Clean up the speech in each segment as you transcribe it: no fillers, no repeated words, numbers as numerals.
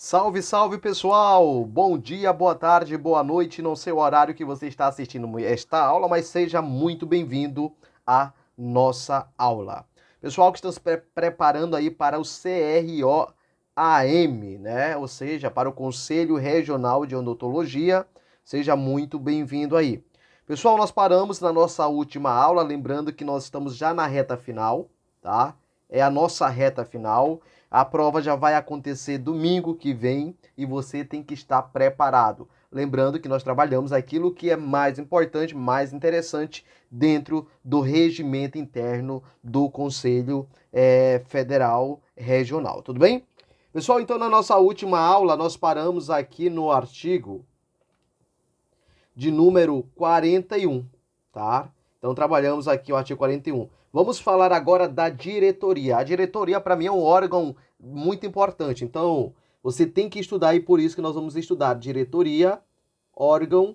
Salve, salve pessoal! Bom dia, boa tarde, boa noite. Não sei o horário que você está assistindo esta aula, mas seja muito bem-vindo à nossa aula. Pessoal que está se preparando aí para o CRO-AM, né? Ou seja, para o Conselho Regional de Odontologia, seja muito bem-vindo aí. Pessoal, nós paramos na nossa última aula, lembrando que nós estamos já na reta final, tá? É a nossa reta final. A prova já vai acontecer domingo que vem e você tem que estar preparado. Lembrando que nós trabalhamos aquilo que é mais importante, mais interessante dentro do regimento interno do Conselho Federal Regional. Tudo bem? Pessoal, então na nossa última aula nós paramos aqui no artigo de número 41, tá? Então trabalhamos aqui o artigo 41. Vamos falar agora da diretoria. A diretoria para mim é um órgão muito importante. Então, você tem que estudar e por isso que nós vamos estudar diretoria, órgão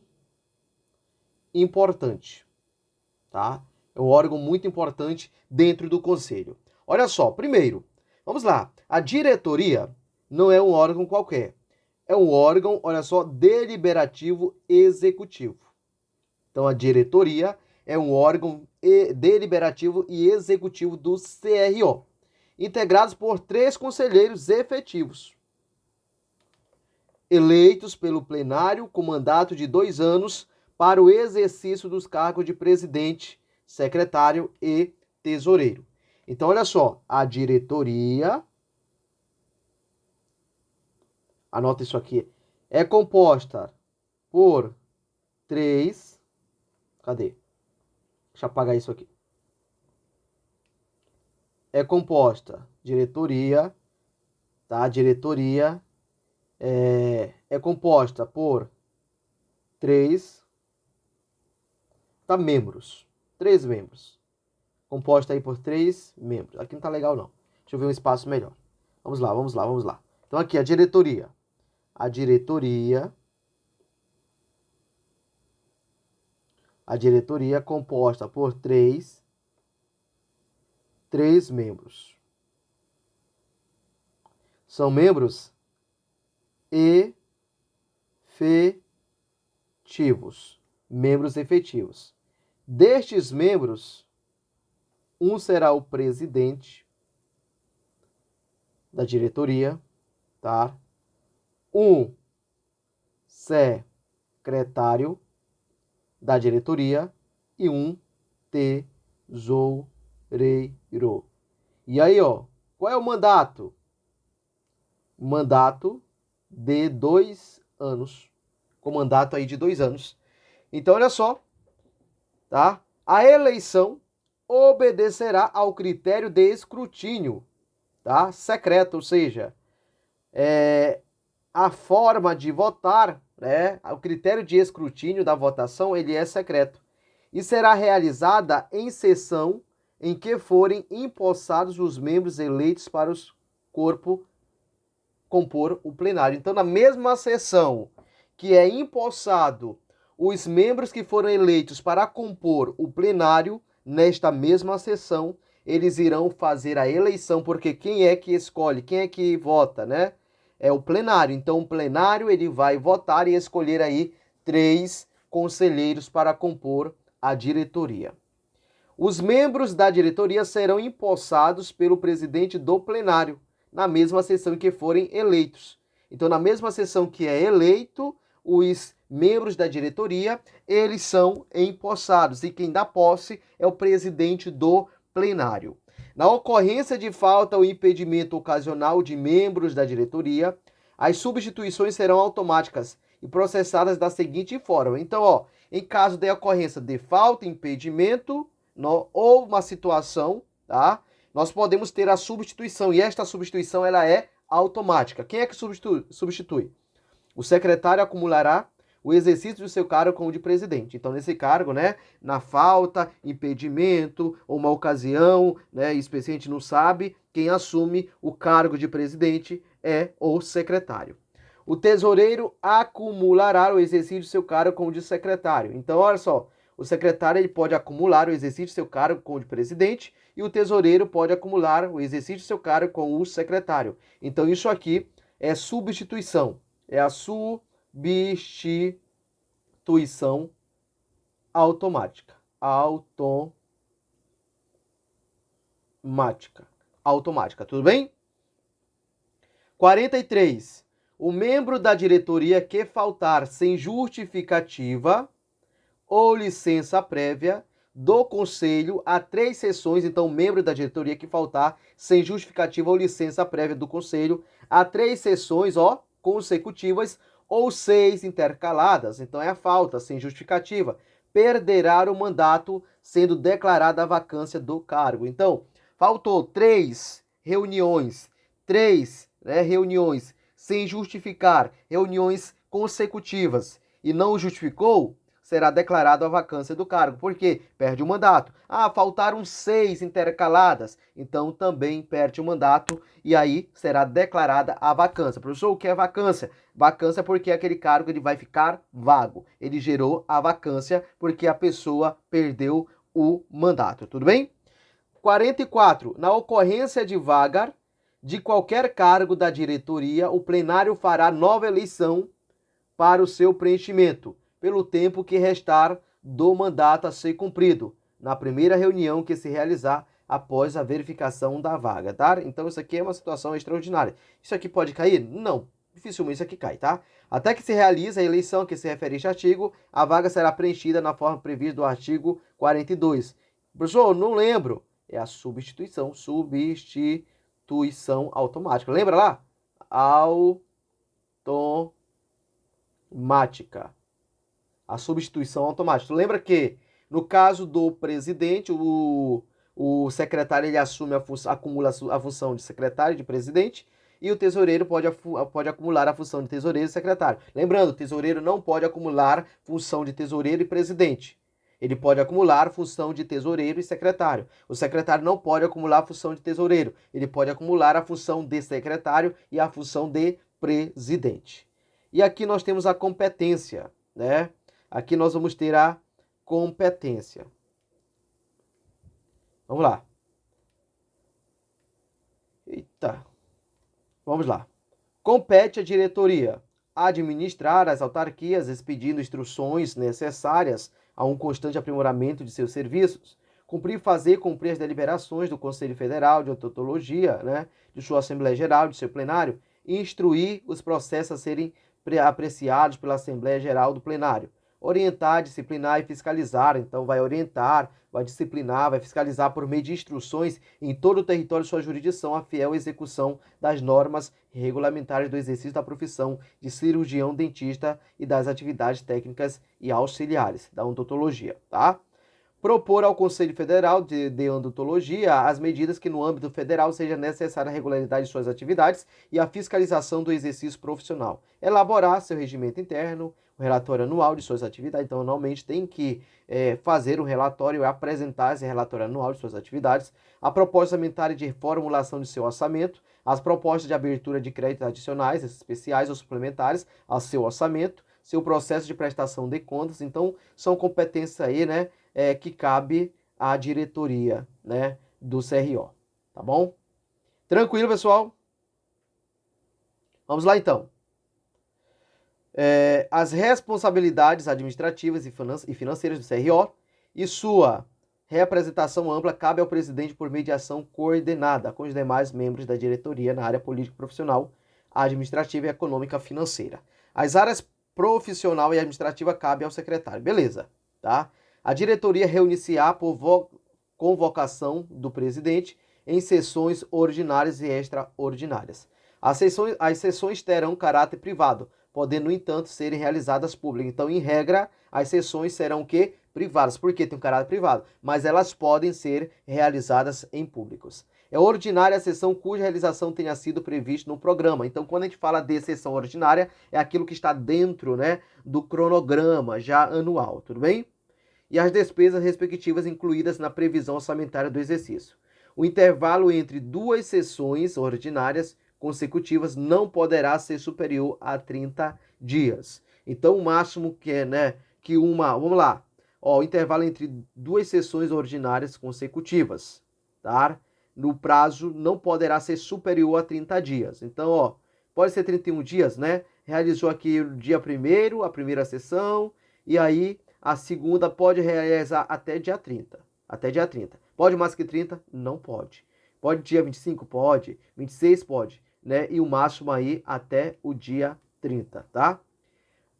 importante, tá? É um órgão muito importante dentro do conselho. Olha só, primeiro, vamos lá. A diretoria não é um órgão qualquer. É um órgão, olha só, deliberativo executivo. Então, a diretoria é um órgão deliberativo e executivo do CRO, integrados por 3 conselheiros efetivos, eleitos pelo plenário com mandato de 2 anos para o exercício dos cargos de presidente, secretário e tesoureiro. Então, olha só, a diretoria, anota isso aqui, é composta por 3, cadê? Deixa eu apagar isso aqui. É composta, diretoria, tá? Diretoria é composta por 3, tá? Membros. 3 membros. Composta aí por 3 membros. Aqui não tá legal, não. Deixa eu ver um espaço melhor. Vamos lá, vamos lá, vamos lá. Então aqui, a diretoria. A diretoria é composta por 3 membros. São membros efetivos. Membros efetivos. Destes membros, um será o presidente da diretoria, tá? Um secretário da diretoria e um tesoureiro. E aí, ó, qual é o mandato? Mandato de 2 anos. Com mandato aí de 2 anos. Então, olha só, tá? A eleição obedecerá ao critério de escrutínio, tá? Secreto, ou seja, a forma de votar, né? O critério de escrutínio da votação, ele é secreto. E será realizada em sessão em que forem empossados os membros eleitos para os corpo compor o plenário. Então, na mesma sessão que é empossado os membros que foram eleitos para compor o plenário, nesta mesma sessão, eles irão fazer a eleição, porque quem é que escolhe, quem é que vota, né? É o plenário. Então, o plenário ele vai votar e escolher aí 3 conselheiros para compor a diretoria. Os membros da diretoria serão empossados pelo presidente do plenário, na mesma sessão em que forem eleitos. Então, na mesma sessão que é eleito, os membros da diretoria, eles são empossados. E quem dá posse é o presidente do plenário. Na ocorrência de falta ou impedimento ocasional de membros da diretoria, as substituições serão automáticas e processadas da seguinte forma. Então, ó, em caso de ocorrência de falta, impedimento ou uma situação, tá? Nós podemos ter a substituição e esta substituição ela é automática. Quem é que substitui? O secretário acumulará o exercício do seu cargo como de presidente. Então, nesse cargo, né, na falta, impedimento ou uma ocasião, né, especial, a gente não sabe, quem assume o cargo de presidente é o secretário. O tesoureiro acumulará o exercício do seu cargo como de secretário. Então, olha só, o secretário ele pode acumular o exercício do seu cargo como de presidente e o tesoureiro pode acumular o exercício do seu cargo com o secretário. Então, isso aqui É substituição. É a substituição automática. Automática, tudo bem? 43. O membro da diretoria que faltar sem justificativa ou licença prévia do conselho a 3 sessões, então o membro da diretoria que faltar sem justificativa ou licença prévia do conselho a 3 sessões, consecutivas ou 6 intercaladas, então é a falta sem justificativa, perderá o mandato sendo declarada a vacância do cargo. Então, faltou 3 reuniões, 3 reuniões sem justificar, reuniões consecutivas e não justificou, será declarado a vacância do cargo. Por quê? Perde o mandato. Faltaram 6 intercaladas, então também perde o mandato e aí será declarada a vacância. Professor, o que é vacância? Vacância porque aquele cargo ele vai ficar vago. Ele gerou a vacância porque a pessoa perdeu o mandato. Tudo bem? 44. Na ocorrência de vaga de qualquer cargo da diretoria, o plenário fará nova eleição para o seu preenchimento, pelo tempo que restar do mandato a ser cumprido, na primeira reunião que se realizar após a verificação da vaga, tá? Então isso aqui é uma situação extraordinária. Isso aqui pode cair? Não, dificilmente isso aqui cai, tá? Até que se realize a eleição que se refere a este artigo, a vaga será preenchida na forma prevista do artigo 42. Professor, não lembro. É a substituição automática. Lembra lá? Automática. A substituição automática. Lembra que, no caso do presidente, o secretário ele assume acumula a função de secretário, de presidente, e o tesoureiro pode acumular a função de tesoureiro e secretário. Lembrando, o tesoureiro não pode acumular função de tesoureiro e presidente. Ele pode acumular função de tesoureiro e secretário. O secretário não pode acumular a função de tesoureiro. Ele pode acumular a função de secretário e a função de presidente. E aqui nós temos a competência, né? Aqui nós vamos ter a competência. Vamos lá. Eita. Vamos lá. Compete à diretoria administrar as autarquias, expedindo instruções necessárias a um constante aprimoramento de seus serviços, fazer cumprir as deliberações do Conselho Federal de Odontologia, né, de sua Assembleia Geral, de seu plenário, e instruir os processos a serem apreciados pela Assembleia Geral do plenário. Orientar, disciplinar e fiscalizar. Então, vai orientar, vai disciplinar, vai fiscalizar por meio de instruções em todo o território de sua jurisdição a fiel execução das normas regulamentares do exercício da profissão de cirurgião dentista e das atividades técnicas e auxiliares da odontologia, tá? Propor ao Conselho Federal de Odontologia as medidas que no âmbito federal seja necessária a regularidade de suas atividades e a fiscalização do exercício profissional. Elaborar seu regimento interno, o relatório anual de suas atividades. Então, anualmente tem que fazer um relatório e apresentar esse relatório anual de suas atividades. A proposta orçamentária de reformulação de seu orçamento, as propostas de abertura de créditos adicionais, especiais ou suplementares ao seu orçamento, seu processo de prestação de contas. Então, são competências aí, né? Que cabe à diretoria, né, do CRO, tá bom? Tranquilo, pessoal? Vamos lá, então. As responsabilidades administrativas e financeiras do CRO e sua representação ampla cabe ao presidente por mediação coordenada com os demais membros da diretoria na área política profissional, administrativa e econômica financeira. As áreas profissional e administrativa cabe ao secretário. Beleza, tá? A diretoria reunir-se-á por convocação do presidente em sessões ordinárias e extraordinárias. As sessões terão caráter privado, podendo, no entanto, serem realizadas públicas. Então, em regra, as sessões serão o quê? Privadas. Por que tem um caráter privado? Mas elas podem ser realizadas em públicos. É ordinária a sessão cuja realização tenha sido prevista no programa. Então, quando a gente fala de sessão ordinária, é aquilo que está dentro, né, do cronograma já anual, tudo bem? E as despesas respectivas incluídas na previsão orçamentária do exercício. O intervalo entre duas sessões ordinárias consecutivas não poderá ser superior a 30 dias. Então, o máximo que é, né, vamos lá, o intervalo entre duas sessões ordinárias consecutivas, tá? No prazo não poderá ser superior a 30 dias. Então, pode ser 31 dias, né? Realizou aqui o dia 1º, a primeira sessão, e aí a segunda pode realizar até dia 30. Até dia 30. Pode mais que 30? Não pode. Pode dia 25? Pode. 26? Pode. Né? E o máximo aí até o dia 30, tá?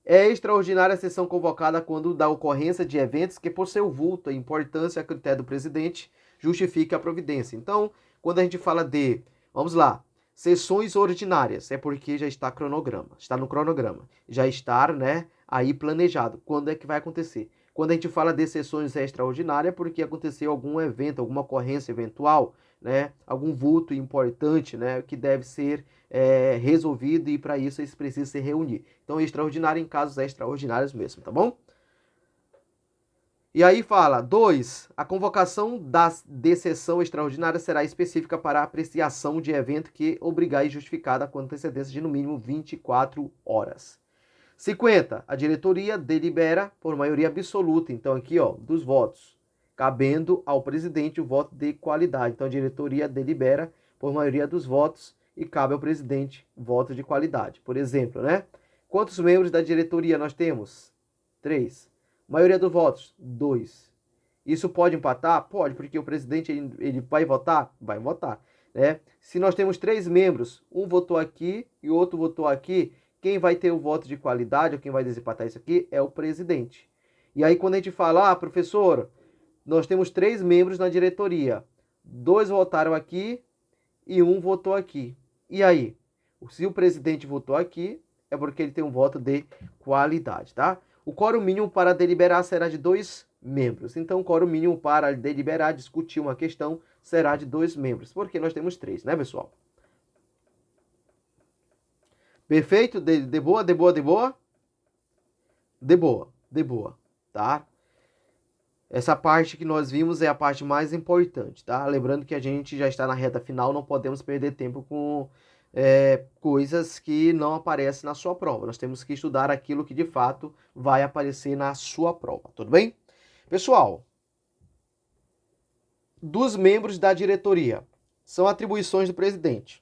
É extraordinária a sessão convocada quando da ocorrência de eventos que, por seu vulto e importância a critério do presidente, justifique a providência. Então, quando a gente fala de, vamos lá, sessões ordinárias, é porque já está no cronograma, já está, né, aí planejado. Quando é que vai acontecer? Quando a gente fala de sessões extraordinárias, é porque aconteceu algum evento, alguma ocorrência eventual, né, algum vulto importante, né, que deve ser resolvido e para isso eles precisam se reunir. Então, extraordinário em casos extraordinários mesmo, tá bom? E aí fala, 2. A convocação de sessão extraordinária será específica para a apreciação de evento que obrigar e justificada com antecedência de no mínimo 24 horas. 50. A diretoria delibera por maioria absoluta, então aqui, ó, dos votos, cabendo ao presidente o voto de qualidade. Então a diretoria delibera por maioria dos votos e cabe ao presidente voto de qualidade. Por exemplo, né? Quantos membros da diretoria nós temos? 3. Maioria dos votos? 2. Isso pode empatar? Pode, porque o presidente ele vai votar? Vai votar. Né? Se nós temos 3 membros, um votou aqui e o outro votou aqui, quem vai ter o voto de qualidade, ou quem vai desempatar isso aqui, é o presidente. E aí quando a gente fala, professor, nós temos 3 membros na diretoria, 2 votaram aqui e um votou aqui. E aí? Se o presidente votou aqui, é porque ele tem um voto de qualidade, tá? O quórum mínimo para deliberar será de 2 membros. Então, o quórum mínimo para deliberar, discutir uma questão, será de 2 membros, porque nós temos 3, né, pessoal? Perfeito? De boa, de boa, de boa? De boa, tá? Essa parte que nós vimos é a parte mais importante, tá? Lembrando que a gente já está na reta final, não podemos perder tempo com coisas que não aparecem na sua prova. Nós temos que estudar aquilo que de fato vai aparecer na sua prova, tudo bem? Pessoal, dos membros da diretoria, são atribuições do presidente.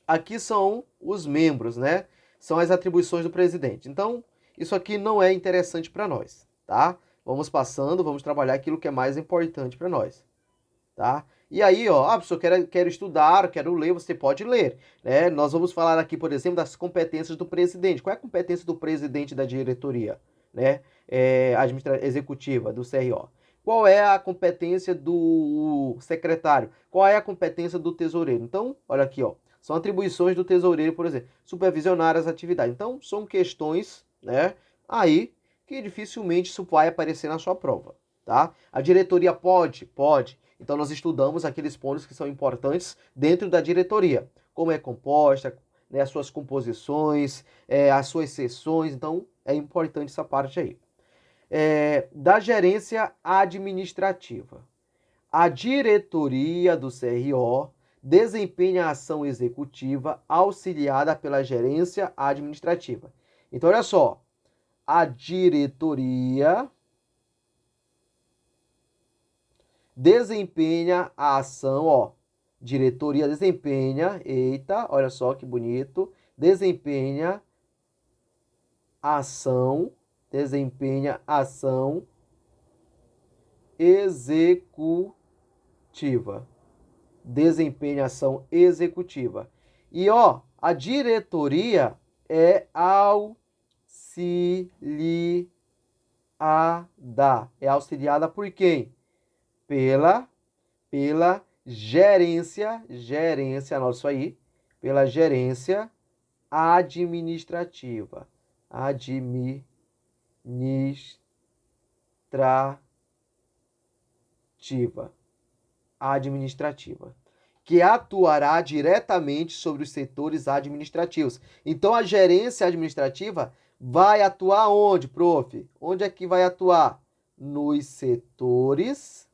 Aqui são os membros, né? São as atribuições do presidente. Então, isso aqui não é interessante para nós, tá? Vamos passando, vamos trabalhar aquilo que é mais importante para nós, tá? E aí, ó, professor, quero estudar, quero ler, você pode ler, né? Nós vamos falar aqui, por exemplo, das competências do presidente. Qual é a competência do presidente da diretoria, né? Executiva, do CRO? Qual é a competência do secretário? Qual é a competência do tesoureiro? Então, olha aqui, ó, são atribuições do tesoureiro, por exemplo, supervisionar as atividades. Então, são questões, né, aí que dificilmente isso vai aparecer na sua prova, tá? A diretoria pode? Pode. Então, nós estudamos aqueles pontos que são importantes dentro da diretoria. Como é composta, né, as suas composições, as suas sessões. Então, é importante essa parte aí. Da gerência administrativa. A diretoria do CRO desempenha a ação executiva auxiliada pela gerência administrativa. Então, olha só. A diretoria desempenha a ação, ó. Diretoria desempenha, eita, olha só que bonito. Desempenha ação executiva. Desempenha ação executiva. E, ó, a diretoria é auxiliada. É auxiliada por quem? Pela gerência, anota isso aí, pela gerência administrativa. Administrativa. Que atuará diretamente sobre os setores administrativos. Então, a gerência administrativa vai atuar onde, prof? Onde é que vai atuar? Nos setores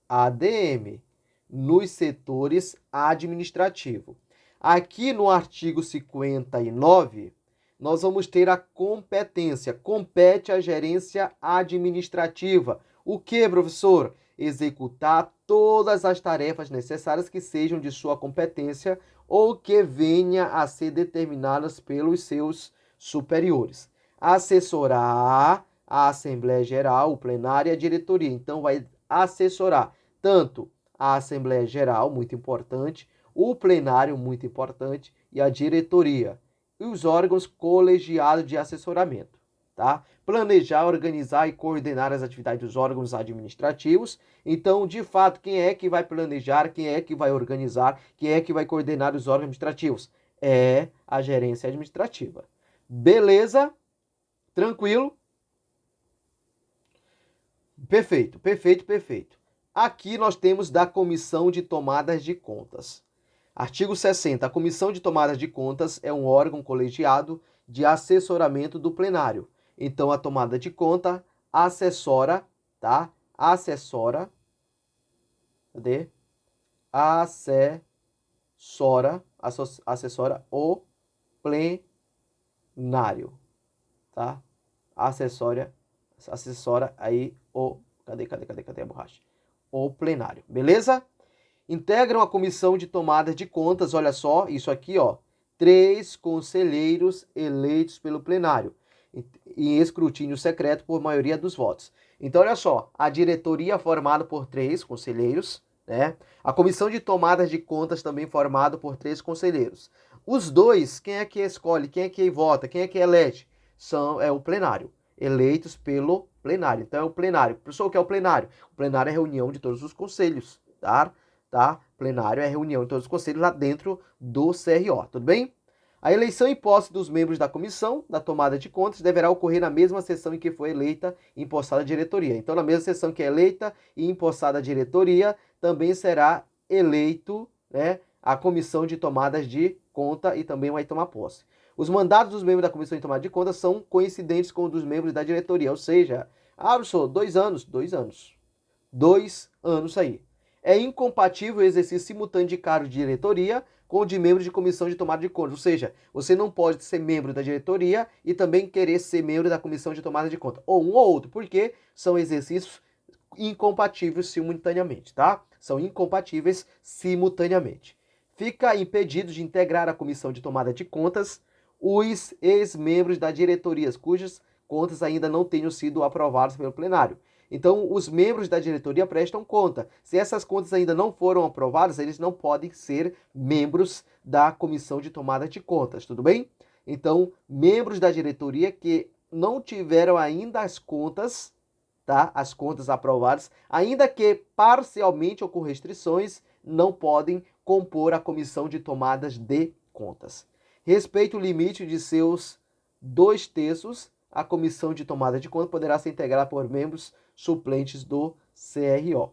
ADM, nos setores administrativos. Aqui no artigo 59, nós vamos ter a competência. Compete à gerência administrativa. O que, professor? Executar todas as tarefas necessárias que sejam de sua competência ou que venha a ser determinadas pelos seus superiores. Assessorar a Assembleia Geral, o plenário e a diretoria. Então, vai assessorar tanto a Assembleia Geral, muito importante, o plenário, muito importante, e a diretoria. E os órgãos colegiados de assessoramento. Tá? Planejar, organizar e coordenar as atividades dos órgãos administrativos. Então, de fato, quem é que vai planejar, quem é que vai organizar, quem é que vai coordenar os órgãos administrativos? É a gerência administrativa. Beleza? Tranquilo? Perfeito, perfeito, perfeito. Aqui nós temos da Comissão de Tomadas de Contas. Artigo 60. A Comissão de Tomadas de Contas é um órgão colegiado de assessoramento do plenário. Então, a tomada de conta assessora, tá? Assessora, cadê? Assessora o plenário, tá? Assessora aí o... Cadê a borracha? O plenário, beleza? Integram a comissão de tomada de contas, olha só, isso aqui, ó, 3 conselheiros eleitos pelo plenário, em escrutínio secreto por maioria dos votos. Então, olha só, a diretoria formada por 3 conselheiros, né? A comissão de tomadas de contas também formada por 3 conselheiros. Os dois, quem é que escolhe, quem é que vota, quem é que elege? É o plenário, eleitos pelo plenário. Então, é o plenário. Professor, o que é o plenário? O plenário é a reunião de todos os conselhos, tá? Plenário é a reunião de todos os conselhos lá dentro do CRO, tudo bem? A eleição e posse dos membros da comissão da tomada de contas deverá ocorrer na mesma sessão em que foi eleita e empossada a diretoria. Então, na mesma sessão que é eleita e empossada a diretoria, também será eleito, né, a comissão de tomadas de conta e também vai tomar posse. Os mandatos dos membros da comissão de tomada de contas são coincidentes com os dos membros da diretoria, ou seja, professor, 2 anos, 2 anos. 2 anos aí. É incompatível o exercício simultâneo de cargo de diretoria com o de membro de comissão de tomada de contas. Ou seja, você não pode ser membro da diretoria e também querer ser membro da comissão de tomada de conta. Ou um ou outro, porque são exercícios incompatíveis simultaneamente, tá? São incompatíveis simultaneamente. Fica impedido de integrar a comissão de tomada de contas os ex-membros da diretoria, cujas contas ainda não tenham sido aprovadas pelo plenário. Então, os membros da diretoria prestam conta. Se essas contas ainda não foram aprovadas, eles não podem ser membros da comissão de tomada de contas, tudo bem? Então, membros da diretoria que não tiveram ainda as contas, tá? As contas aprovadas, ainda que parcialmente ou com restrições, não podem compor a comissão de tomadas de contas. Respeite o limite de seus 2/3, a comissão de tomada de conta poderá ser integrada por membros suplentes do CRO.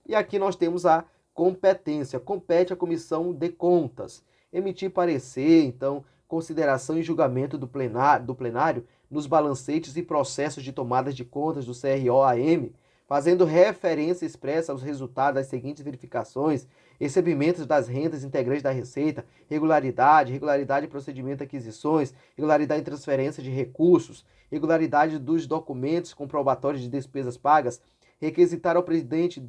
E aqui nós temos a competência. Compete à comissão de contas emitir parecer, então, consideração e julgamento do plenário nos balancetes e processos de tomada de contas do CRO-AM, fazendo referência expressa aos resultados das seguintes verificações: recebimentos das rendas integrantes da Receita, regularidade de procedimento de aquisições, regularidade de transferência de recursos, regularidade dos documentos comprobatórios de despesas pagas, requisitar ao presidente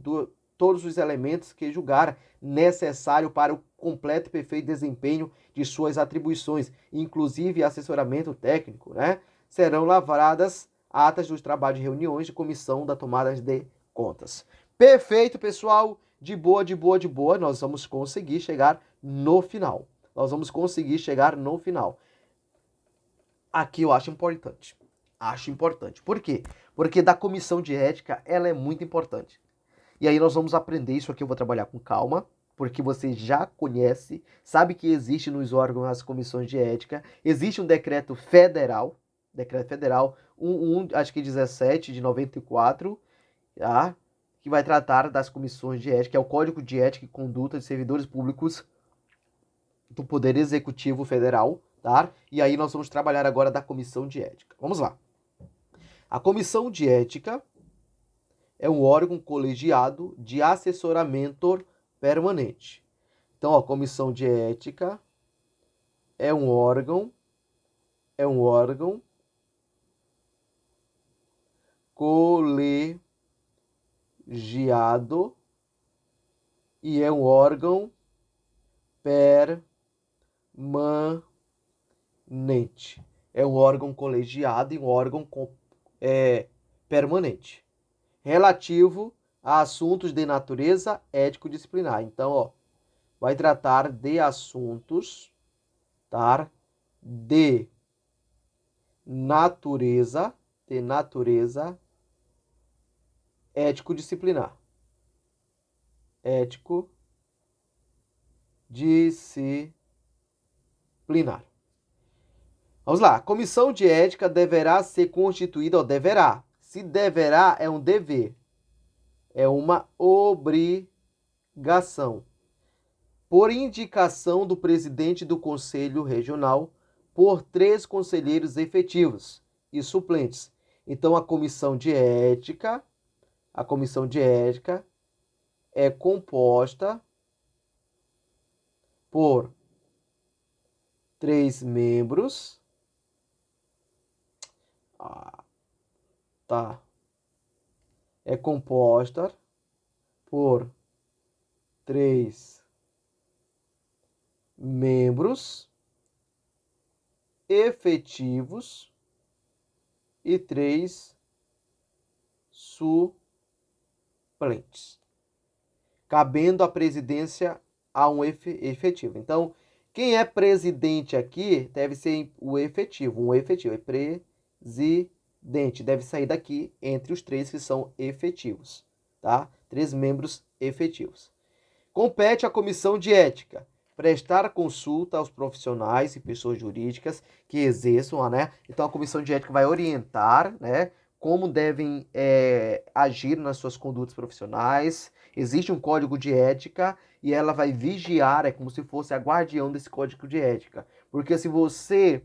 todos os elementos que julgar necessário para o completo e perfeito desempenho de suas atribuições, inclusive assessoramento técnico, né? Serão lavradas atas dos trabalhos de reuniões de comissão da tomada de contas. Perfeito, pessoal. De boa, de boa, de boa. Nós vamos conseguir chegar no final. Aqui eu acho importante. Por quê? Porque da comissão de ética, ela é muito importante. E aí nós vamos aprender isso aqui, eu vou trabalhar com calma, porque você já conhece, sabe que existe nos órgãos as comissões de ética, existe um decreto federal, acho que 17 de 94, tá? Que vai tratar das comissões de ética, que é o Código de Ética e Conduta de Servidores Públicos do Poder Executivo Federal, tá? E aí nós vamos trabalhar agora da comissão de ética. Vamos lá. A comissão de ética é um órgão colegiado de assessoramento permanente. Então, a comissão de ética é um órgão colegiado e é um órgão permanente. É um órgão colegiado e um órgão permanente, relativo a assuntos de natureza ético-disciplinar. Então, ó, vai tratar de assuntos, tá? De natureza ético-disciplinar. Ético-disciplinar. Vamos lá. A comissão de ética deverá ser constituída, ó, deverá. Se deverá, é um dever. É uma obrigação. Por indicação do presidente do Conselho Regional, por 3 conselheiros efetivos e suplentes. Então, a comissão de ética é composta por 3 membros. É composta por 3 membros efetivos e 3 suplentes, cabendo a presidência a um efetivo. Então, quem é presidente aqui deve ser o efetivo. Um efetivo é presidente. Deve sair daqui entre os 3 que são efetivos, tá? 3 membros efetivos. Compete à comissão de ética prestar consulta aos profissionais e pessoas jurídicas que exerçam, né? Então, a comissão de ética vai orientar, né, como devem agir nas suas condutas profissionais. Existe um código de ética e ela vai vigiar, é como se fosse a guardião desse código de ética. Porque se você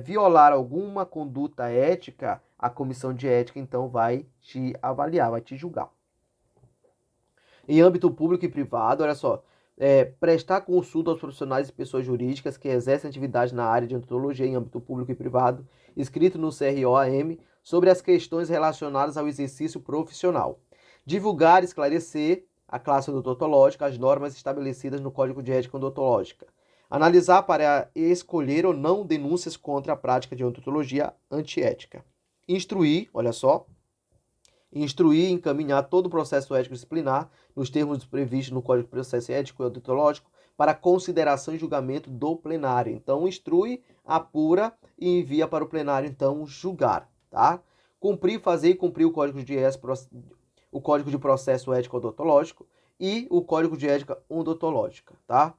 violar alguma conduta ética, a comissão de ética, então, vai te avaliar, vai te julgar. Em âmbito público e privado, olha só, prestar consulta aos profissionais e pessoas jurídicas que exercem atividade na área de odontologia em âmbito público e privado, escrito no CRO-AM, sobre as questões relacionadas ao exercício profissional. Divulgar e esclarecer a classe odontológica, as normas estabelecidas no Código de Ética Odontológica. Analisar para escolher ou não denúncias contra a prática de odontologia antiética. Instruir, olha só, instruir e encaminhar todo o processo ético disciplinar, nos termos previstos no Código de Processo Ético e Odontológico, para consideração e julgamento do plenário. Então, instrui, apura e envia para o plenário, então, julgar, tá? Cumprir, fazer e cumprir o Código de Processo Ético Odontológico e o Código de Ética Odontológica, tá?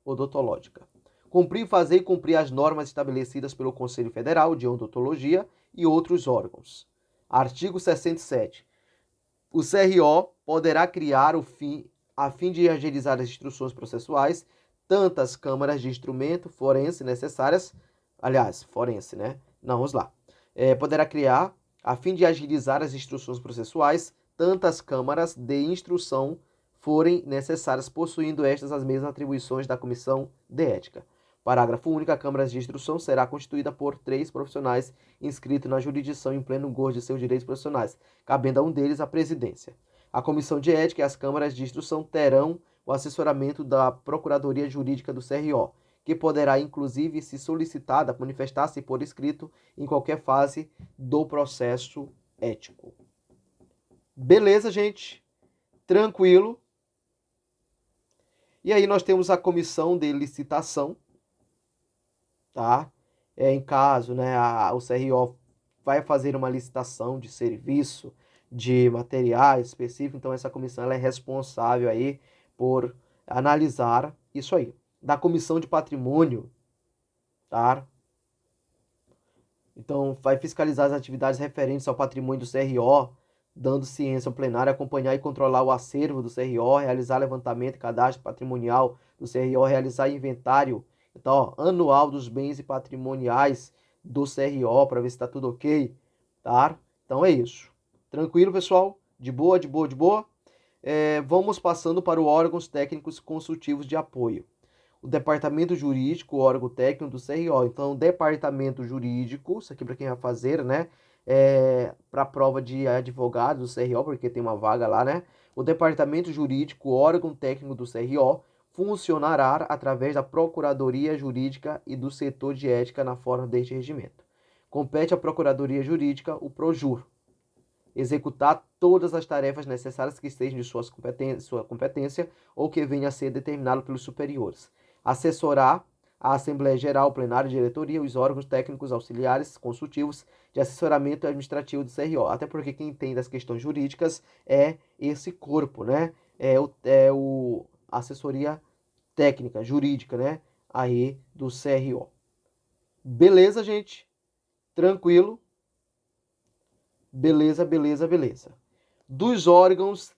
Odontológica. Cumprir, fazer e cumprir as normas estabelecidas pelo Conselho Federal de Odontologia e outros órgãos. Artigo 67. O CRO poderá criar a fim de agilizar as instruções processuais, tantas câmaras de instrumento forense necessárias, aliás, forense, né? Não, vamos lá. Poderá criar, a fim de agilizar as instruções processuais, tantas câmaras de instrução forem necessárias, possuindo estas as mesmas atribuições da Comissão de Ética. Parágrafo único. A Câmara de Instrução será constituída por 3 profissionais inscritos na jurisdição em pleno gozo de seus direitos profissionais, cabendo a um deles a presidência. A Comissão de Ética e as Câmaras de Instrução terão o assessoramento da Procuradoria Jurídica do CRO, que poderá, inclusive, se solicitada, manifestar-se por escrito em qualquer fase do processo ético. Beleza, gente? Tranquilo. E aí nós temos a comissão de licitação, tá? Em caso, né, o CRO vai fazer uma licitação de serviço, de materiais específicos, então essa comissão ela é responsável aí por analisar isso aí. Da comissão de patrimônio, tá? Então vai fiscalizar as atividades referentes ao patrimônio do CRO, dando ciência ao plenário, acompanhar e controlar o acervo do CRO, realizar levantamento e cadastro patrimonial do CRO, realizar inventário, então, ó, anual dos bens e patrimoniais do CRO, para ver se está tudo ok, tá? Então é isso. Tranquilo, pessoal? De boa, de boa, de boa? Vamos passando para os órgãos técnicos consultivos de apoio. O departamento jurídico, o órgão técnico do CRO. Então, departamento jurídico, isso aqui para quem vai fazer, né? Para a prova de advogado do CRO, porque tem uma vaga lá, né? O Departamento Jurídico, órgão técnico do CRO, funcionará através da Procuradoria Jurídica e do setor de ética na forma deste regimento. Compete à Procuradoria Jurídica, o PROJUR, executar todas as tarefas necessárias que estejam de sua competência ou que venha a ser determinado pelos superiores. Assessorar a Assembleia Geral, plenário, diretoria, os órgãos técnicos auxiliares consultivos de assessoramento administrativo do CRO. Até porque quem entende das questões jurídicas é esse corpo, né? É o assessoria técnica, jurídica, né? Aí do CRO. Beleza, gente? Tranquilo? Beleza, beleza, beleza. Dos órgãos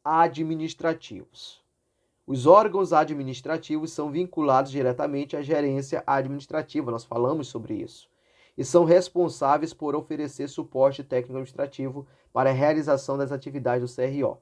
administrativos. Os órgãos administrativos são vinculados diretamente à gerência administrativa, nós falamos sobre isso, e são responsáveis por oferecer suporte técnico-administrativo para a realização das atividades do CRO.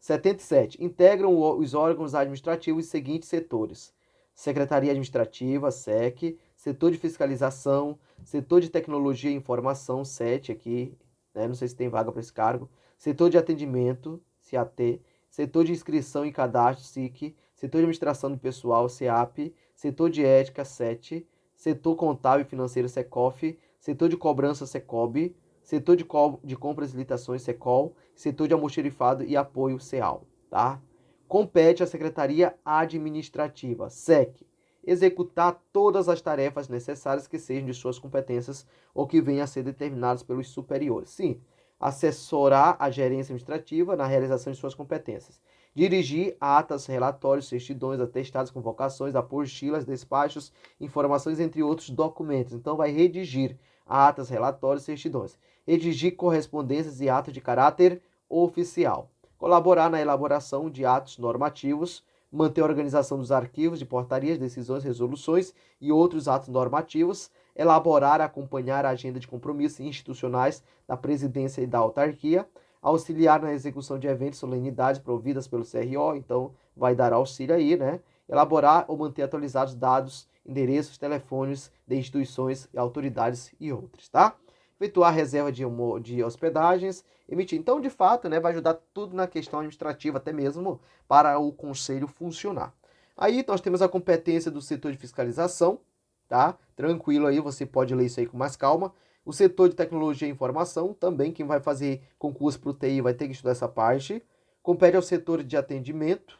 77. Integram os órgãos administrativos os seguintes setores: Secretaria Administrativa, SEC, setor de fiscalização, setor de tecnologia e informação, SET aqui, né? Não sei se tem vaga para esse cargo, setor de atendimento, CAT, setor de inscrição e cadastro, SIC, setor de administração do pessoal, SEAP, setor de ética, SET, setor contábil e financeiro, SECOF, setor de cobrança, SECOB, setor de compras e licitações, SECOL, setor de almoxerifado e apoio, SEAL, tá? Compete à Secretaria Administrativa, SEC, executar todas as tarefas necessárias que sejam de suas competências ou que venham a ser determinadas pelos superiores. Sim, assessorar a gerência administrativa na realização de suas competências. Dirigir atas, relatórios, certidões, atestados, convocações, apostilas, despachos, informações, entre outros documentos. Então, vai redigir atas, relatórios, certidões. Redigir correspondências e atos de caráter oficial. Colaborar na elaboração de atos normativos, manter a organização dos arquivos de portarias, decisões, resoluções e outros atos normativos, elaborar e acompanhar a agenda de compromissos institucionais da presidência e da autarquia, auxiliar na execução de eventos e solenidades providas pelo CRO, então vai dar auxílio aí, né? Elaborar ou manter atualizados dados, endereços, telefones de instituições, autoridades e outros, tá? Efetuar reserva de hospedagens, emitir. Então, de fato, né, vai ajudar tudo na questão administrativa, até mesmo para o conselho funcionar. Aí nós temos a competência do setor de fiscalização, tá? Tranquilo aí, você pode ler isso aí com mais calma. O setor de tecnologia e informação, também quem vai fazer concurso para o TI vai ter que estudar essa parte. Compete ao setor de atendimento,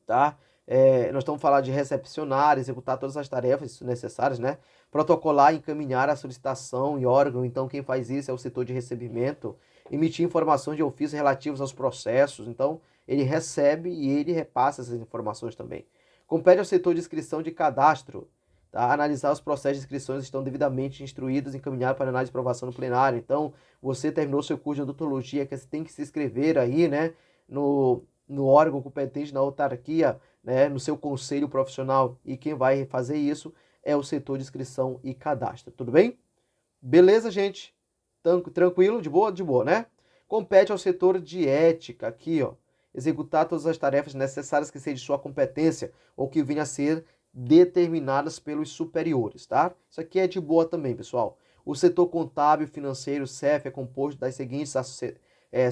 tá? Nós estamos falando de recepcionar, executar todas as tarefas necessárias, né? Protocolar, encaminhar a solicitação e órgão, então quem faz isso é o setor de recebimento. Emitir informações de ofício relativas aos processos, então ele recebe e ele repassa essas informações também. Compete ao setor de inscrição de cadastro, tá? Analisar os processos de inscrições estão devidamente instruídos e encaminhados para análise e aprovação no plenário. Então, você terminou seu curso de odontologia, que você tem que se inscrever aí, né? No órgão competente, na autarquia, né, no seu conselho profissional, e quem vai fazer isso é o setor de inscrição e cadastro, tudo bem? Beleza, gente? Tranquilo? De boa? De boa, né? Compete ao setor de ética aqui, ó, executar todas as tarefas necessárias que sejam de sua competência ou que venham a ser determinadas pelos superiores, tá? Isso aqui é de boa também, pessoal. O setor contábil financeiro, CEF, é composto das seguintes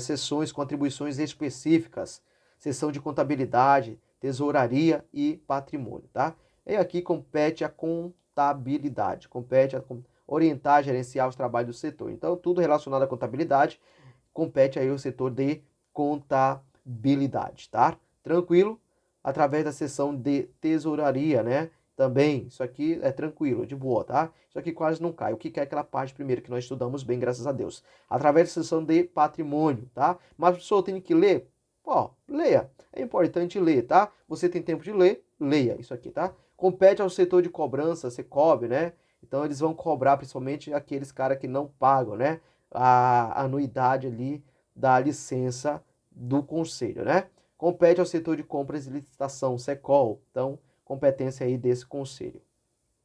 seções com atribuições específicas: seção de contabilidade, tesouraria e patrimônio, tá? E aqui compete a contabilidade, compete a orientar, gerenciar os trabalhos do setor. Então, tudo relacionado à contabilidade, compete aí o setor de contabilidade, tá? Tranquilo? Através da seção de tesouraria, né? Também, isso aqui é tranquilo, de boa, tá? Isso aqui quase não cai. O que é aquela parte primeiro que nós estudamos bem, graças a Deus? Através da seção de patrimônio, tá? Mas a pessoa tem que ler? Ó, leia. É importante ler, tá? Você tem tempo de ler? Leia isso aqui, tá? Compete ao setor de cobrança, Secob, né? Então eles vão cobrar principalmente aqueles caras que não pagam, né? A anuidade ali da licença do conselho, né? Compete ao setor de compras e licitação, SECOL. Então, competência aí desse conselho,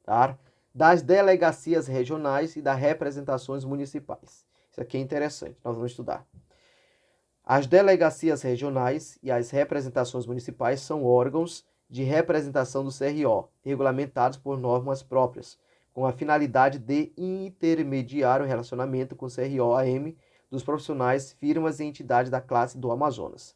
tá? Das delegacias regionais e das representações municipais. Isso aqui é interessante, nós vamos estudar. As delegacias regionais e as representações municipais são órgãos de representação do CRO, regulamentados por normas próprias, com a finalidade de intermediar o relacionamento com o CRO-AM dos profissionais, firmas e entidades da classe do Amazonas.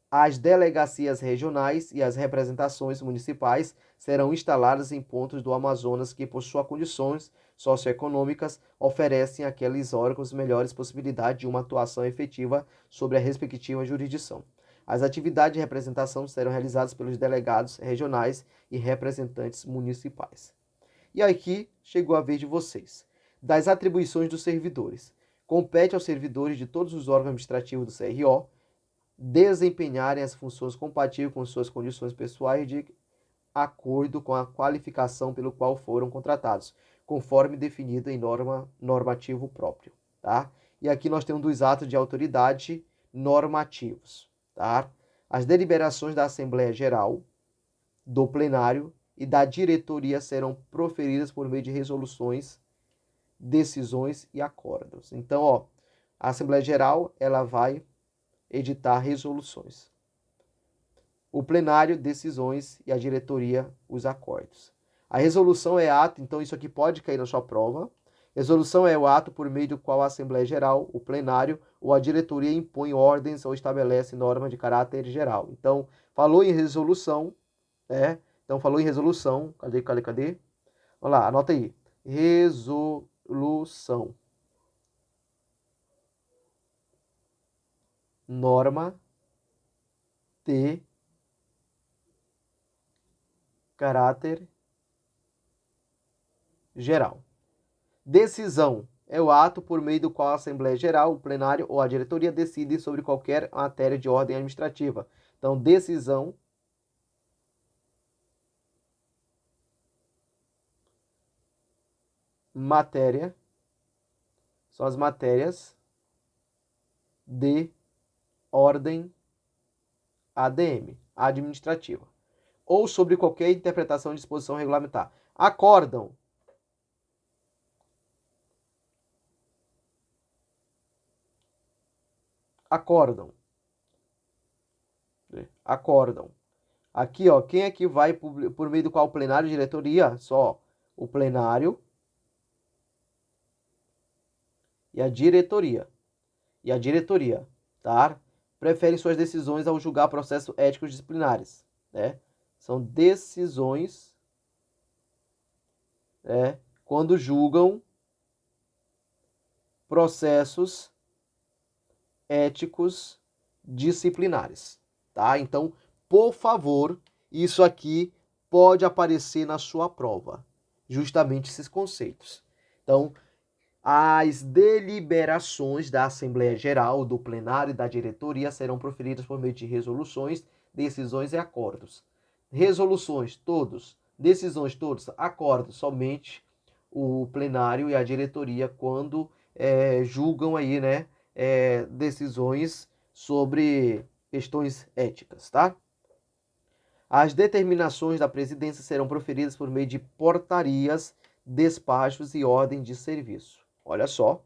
As delegacias regionais e as representações municipais serão instaladas em pontos do Amazonas que, por suas condições socioeconômicas, oferecem àqueles órgãos melhores possibilidades de uma atuação efetiva sobre a respectiva jurisdição. As atividades de representação serão realizadas pelos delegados regionais e representantes municipais. E aqui chegou a vez de vocês. Das atribuições dos servidores. Compete aos servidores de todos os órgãos administrativos do CRO desempenharem as funções compatíveis com suas condições pessoais de acordo com a qualificação pelo qual foram contratados, conforme definido em normativo próprio, tá? E aqui nós temos dos atos de autoridade normativos, tá? As deliberações da Assembleia Geral, do plenário e da diretoria serão proferidas por meio de resoluções, decisões e acordos. Então, ó, a Assembleia Geral, ela vai editar resoluções. O plenário, decisões, e a diretoria, os acordos. A resolução é ato, então isso aqui pode cair na sua prova. Resolução é o ato por meio do qual a Assembleia Geral, o plenário ou a diretoria impõe ordens ou estabelece normas de caráter geral. Então, falou em resolução, né? Então, falou em resolução. Cadê? Vamos lá, anota aí. Resolução. Norma de caráter geral. Decisão é o ato por meio do qual a Assembleia Geral, o plenário ou a diretoria decide sobre qualquer matéria de ordem administrativa. Então, decisão matéria são as matérias de ordem ADM, administrativa, ou sobre qualquer interpretação de disposição regulamentar. Acordam acordam. Aqui, ó, quem é que vai por meio do qual o plenário e diretoria? Só o plenário e a diretoria. Tá? Preferem suas decisões ao julgar processos éticos disciplinares, né? São decisões, né, quando julgam processos éticos disciplinares, tá? Então, por favor, isso aqui pode aparecer na sua prova, justamente esses conceitos. Então, as deliberações da Assembleia Geral, do plenário e da diretoria serão proferidas por meio de resoluções, decisões e acordos. Resoluções, todos. Decisões, todos. Acordos, somente o plenário e a diretoria quando julgam aí, né, decisões sobre questões éticas, tá? As determinações da presidência serão proferidas por meio de portarias, despachos e ordem de serviço. Olha só,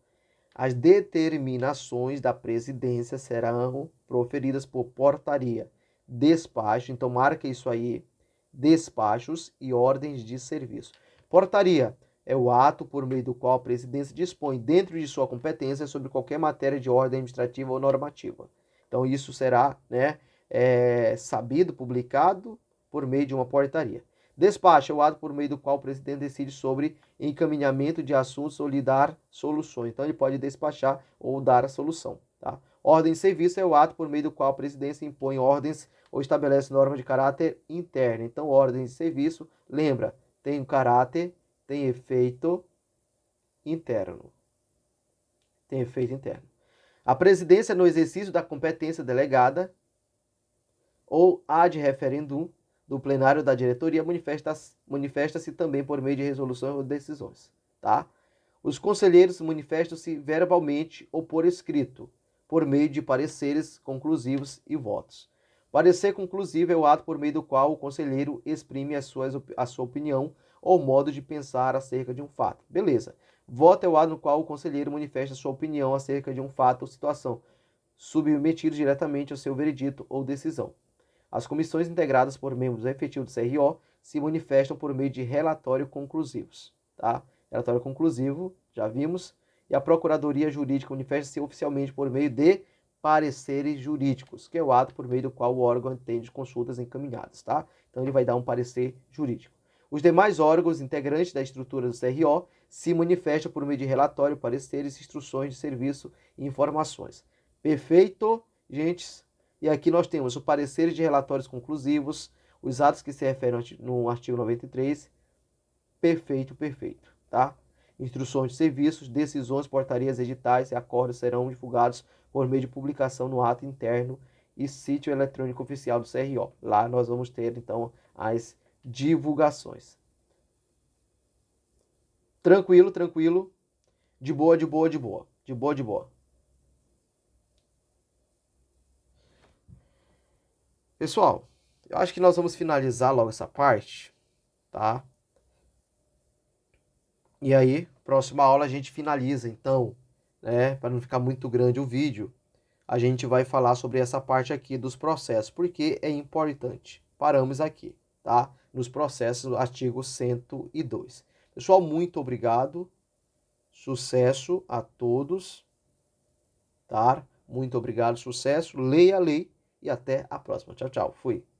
as determinações da presidência serão proferidas por portaria, despacho, então marca isso aí, despachos e ordens de serviço. Portaria é o ato por meio do qual a presidência dispõe, dentro de sua competência, sobre qualquer matéria de ordem administrativa ou normativa. Então isso será, né, sabido, publicado por meio de uma portaria. Despacho é o ato por meio do qual o presidente decide sobre encaminhamento de assuntos ou lhe dar soluções. Então, ele pode despachar ou dar a solução. Tá? Ordem de serviço é o ato por meio do qual a presidência impõe ordens ou estabelece normas de caráter interno. Então, ordem de serviço, lembra, tem caráter, tem efeito interno. A presidência, no exercício da competência delegada ou ad referendum do plenário da diretoria, manifesta-se também por meio de resoluções ou decisões, tá? Os conselheiros manifestam-se verbalmente ou por escrito, por meio de pareceres conclusivos e votos. Parecer conclusivo é o ato por meio do qual o conselheiro exprime a sua opinião ou modo de pensar acerca de um fato. Beleza. Voto é o ato no qual o conselheiro manifesta sua opinião acerca de um fato ou situação, submetido diretamente ao seu veredito ou decisão. As comissões integradas por membros efetivos do CRO se manifestam por meio de relatórios conclusivos. Tá? Relatório conclusivo, já vimos. E a Procuradoria Jurídica manifesta-se oficialmente por meio de pareceres jurídicos, que é o ato por meio do qual o órgão atende consultas encaminhadas, tá? Então ele vai dar um parecer jurídico. Os demais órgãos integrantes da estrutura do CRO se manifestam por meio de relatório, pareceres, instruções de serviço e informações. Perfeito, gente? E aqui nós temos o parecer de relatórios conclusivos, os atos que se referem no artigo 93. Perfeito, perfeito, tá? Instruções de serviços, decisões, portarias, editais e acordos serão divulgados por meio de publicação no ato interno e sítio eletrônico oficial do CRO. Lá nós vamos ter, então, as divulgações. Tranquilo, tranquilo. De boa, de boa, de boa. De boa, de boa. Pessoal, eu acho que nós vamos finalizar logo essa parte, tá? E aí, próxima aula a gente finaliza, então, né? Para não ficar muito grande o vídeo, a gente vai falar sobre essa parte aqui dos processos, porque é importante. Paramos aqui, tá? Nos processos, artigo 102. Pessoal, muito obrigado. Sucesso a todos, tá? Muito obrigado, sucesso. Leia a lei e até a próxima. Tchau, tchau. Fui.